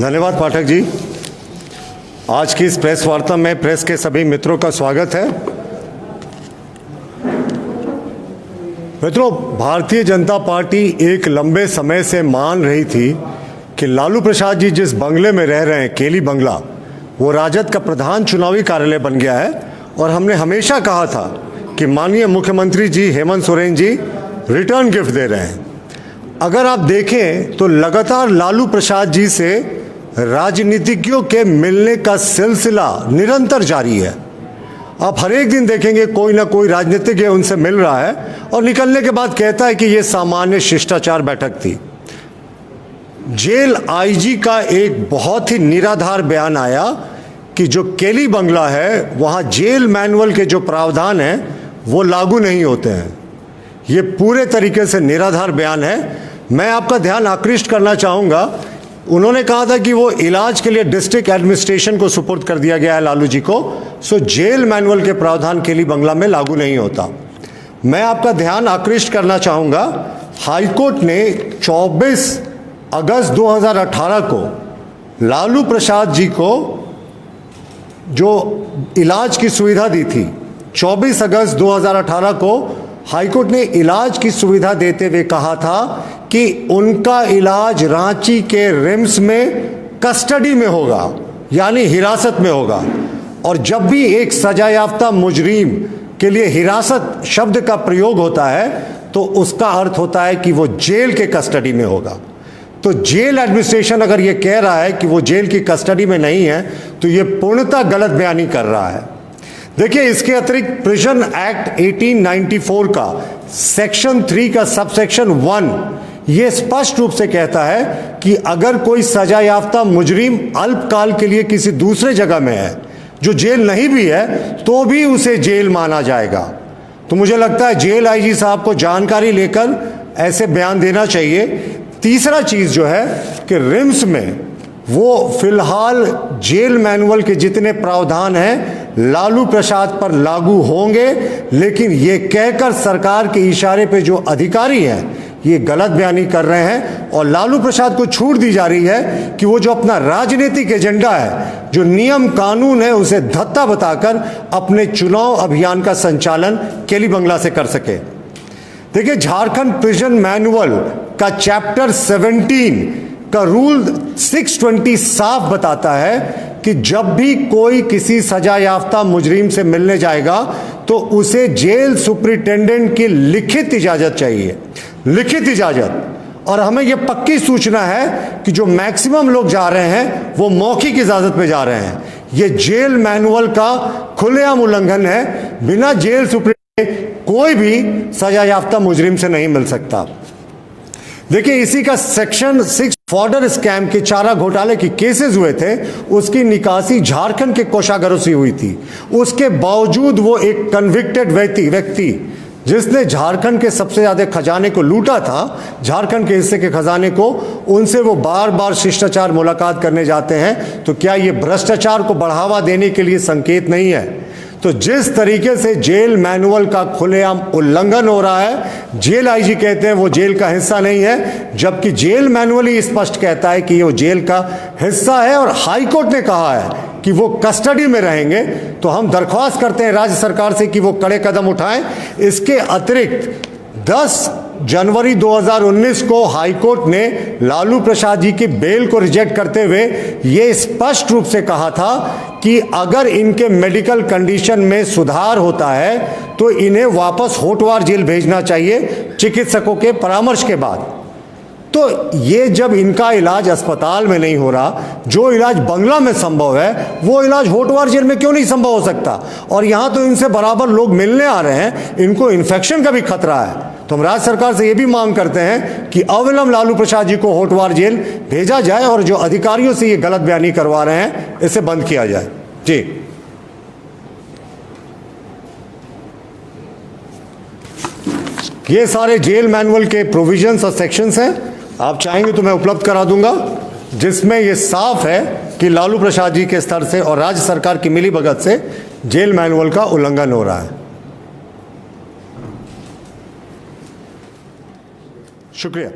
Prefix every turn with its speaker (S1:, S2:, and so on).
S1: धन्यवाद पाठक जी। आज की इस प्रेस वार्ता में प्रेस के सभी मित्रों का स्वागत है। मित्रों, भारतीय जनता पार्टी एक लंबे समय से मान रही थी कि लालू प्रसाद जी जिस बंगले में रह रहे हैं, केली बंगला, वो राजद का प्रधान चुनावी कार्यालय बन गया है। और हमने हमेशा कहा था कि माननीय मुख्यमंत्री जी हेमंत सोरेन जी रिटर्न गिफ्ट दे रहे हैं। अगर आप देखें तो लगातार लालू प्रसाद जी से राजनीतिज्ञों के मिलने का सिलसिला निरंतर जारी है। आप हर एक दिन देखेंगे कोई ना कोई राजनीतिज्ञ उनसे मिल रहा है और निकलने के बाद कहता है कि यह सामान्य शिष्टाचार बैठक थी। जेल आईजी का एक बहुत ही निराधार बयान आया कि जो केली बंगला है वहां जेल मैनुअल के जो प्रावधान हैं वो लागू नहीं होते हैं। ये पूरे तरीके से निराधार बयान है। मैं आपका ध्यान आकृष्ट करना चाहूँगा, उन्होंने कहा था कि वो इलाज के लिए डिस्ट्रिक्ट एडमिनिस्ट्रेशन को सुपुर्द कर दिया गया है लालू जी को, सो जेल मैनुअल के प्रावधान केली बंगला में लागू नहीं होता। मैं आपका ध्यान आकृष्ट करना चाहूँगा, हाईकोर्ट ने 24 अगस्त 2018 को लालू प्रसाद जी को जो इलाज की सुविधा दी थी, 24 अगस्त 2018 को हाईकोर्ट ने इलाज की सुविधा देते हुए कहा था कि उनका इलाज रांची के रिम्स में कस्टडी में होगा, यानी हिरासत में होगा। और जब भी एक सजायाफ्ता मुजरिम के लिए हिरासत शब्द का प्रयोग होता है तो उसका अर्थ होता है कि वो जेल के कस्टडी में होगा। तो जेल एडमिनिस्ट्रेशन अगर ये कह रहा है कि वो जेल की कस्टडी में नहीं है तो ये पूर्णतः गलत बयानी कर रहा है। देखिए, इसके अतिरिक्त प्रिजन एक्ट 1894 का सेक्शन 3 का सबसेक्शन 1 ये स्पष्ट रूप से कहता है कि अगर कोई सजायाफ्ता मुजरिम अल्पकाल के लिए किसी दूसरे जगह में है जो जेल नहीं भी है तो भी उसे जेल माना जाएगा। तो मुझे लगता है जेल आईजी साहब को जानकारी लेकर ऐसे बयान देना चाहिए। तीसरा चीज जो है कि रिम्स में वो फिलहाल जेल मैनुअल के जितने प्रावधान हैं लालू प्रसाद पर लागू होंगे, लेकिन ये कहकर सरकार के इशारे पे जो अधिकारी हैं ये गलत बयानी कर रहे हैं और लालू प्रसाद को छूट दी जा रही है कि वो जो अपना राजनीतिक एजेंडा है, जो नियम कानून है, उसे धत्ता बताकर अपने चुनाव अभियान का संचालन केली बंगला से कर सके। देखिए, झारखंड प्रिजन मैनुअल का चैप्टर 17 का रूल 620 साफ बताता है कि जब भी कोई किसी सजायाफ्ता मुजरिम से मिलने जाएगा तो उसे जेल सुपरिटेंडेंट की लिखित इजाजत चाहिए, लिखित इजाजत। और हमें यह पक्की सूचना है कि जो मैक्सिमम लोग जा रहे हैं वो मौखिक इजाजत पे जा रहे हैं। ये जेल मैनुअल का खुलेआम उल्लंघन है। बिना जेल सुपरिटेंडेंट कोई भी सजायाफ्ता मुजरिम से नहीं मिल सकता। देखिए, इसी का सेक्शन 6 फॉर्डर स्कैम के चारा घोटाले की केसेस हुए थे, उसकी निकासी झारखंड के कोषागारों से हुई थी। उसके बावजूद वो एक कन्विक्टेड व्यक्ति जिसने झारखंड के सबसे ज्यादा खजाने को लूटा था, झारखंड के हिस्से के खजाने को, उनसे वो बार बार शिष्टाचार मुलाकात करने जाते हैं। तो क्या ये भ्रष्टाचार को बढ़ावा देने के लिए संकेत नहीं है? तो जिस तरीके से जेल मैनुअल का खुलेआम उल्लंघन हो रहा है, जेल आईजी कहते हैं वो जेल का हिस्सा नहीं है, जबकि जेल मैनुअल ही स्पष्ट कहता है कि वो जेल का हिस्सा है और हाईकोर्ट ने कहा है कि वो कस्टडी में रहेंगे। तो हम दरख्वास्त करते हैं राज्य सरकार से कि वो कड़े कदम उठाएं। इसके अतिरिक्त 10 जनवरी 2019 को हाईकोर्ट ने लालू प्रसाद जी की बेल को रिजेक्ट करते हुए ये स्पष्ट रूप से कहा था कि अगर इनके मेडिकल कंडीशन में सुधार होता है तो इन्हें वापस होटवार जेल भेजना चाहिए चिकित्सकों के परामर्श के बाद। तो ये जब इनका इलाज अस्पताल में नहीं हो रहा, जो इलाज बंगला में संभव है वो इलाज होटवार जेल में क्यों नहीं संभव हो सकता? और यहाँ तो इनसे बराबर लोग मिलने आ रहे हैं, इनको इन्फेक्शन का भी खतरा है। तो हम राज्य सरकार से ये भी मांग करते हैं कि अविलंब लालू प्रसाद जी को होटवार जेल भेजा जाए और जो अधिकारियों से ये गलत बयानी करवा रहे हैं इसे बंद किया जाए। जी, ये सारे जेल मैनुअल के प्रोविजंस और सेक्शंस हैं, आप चाहेंगे तो मैं उपलब्ध करा दूंगा, जिसमें यह साफ है कि लालू प्रसाद जी के स्तर से और राज्य सरकार की मिलीभगत से जेल मैनुअल का उल्लंघन हो रहा है। शुक्रिया।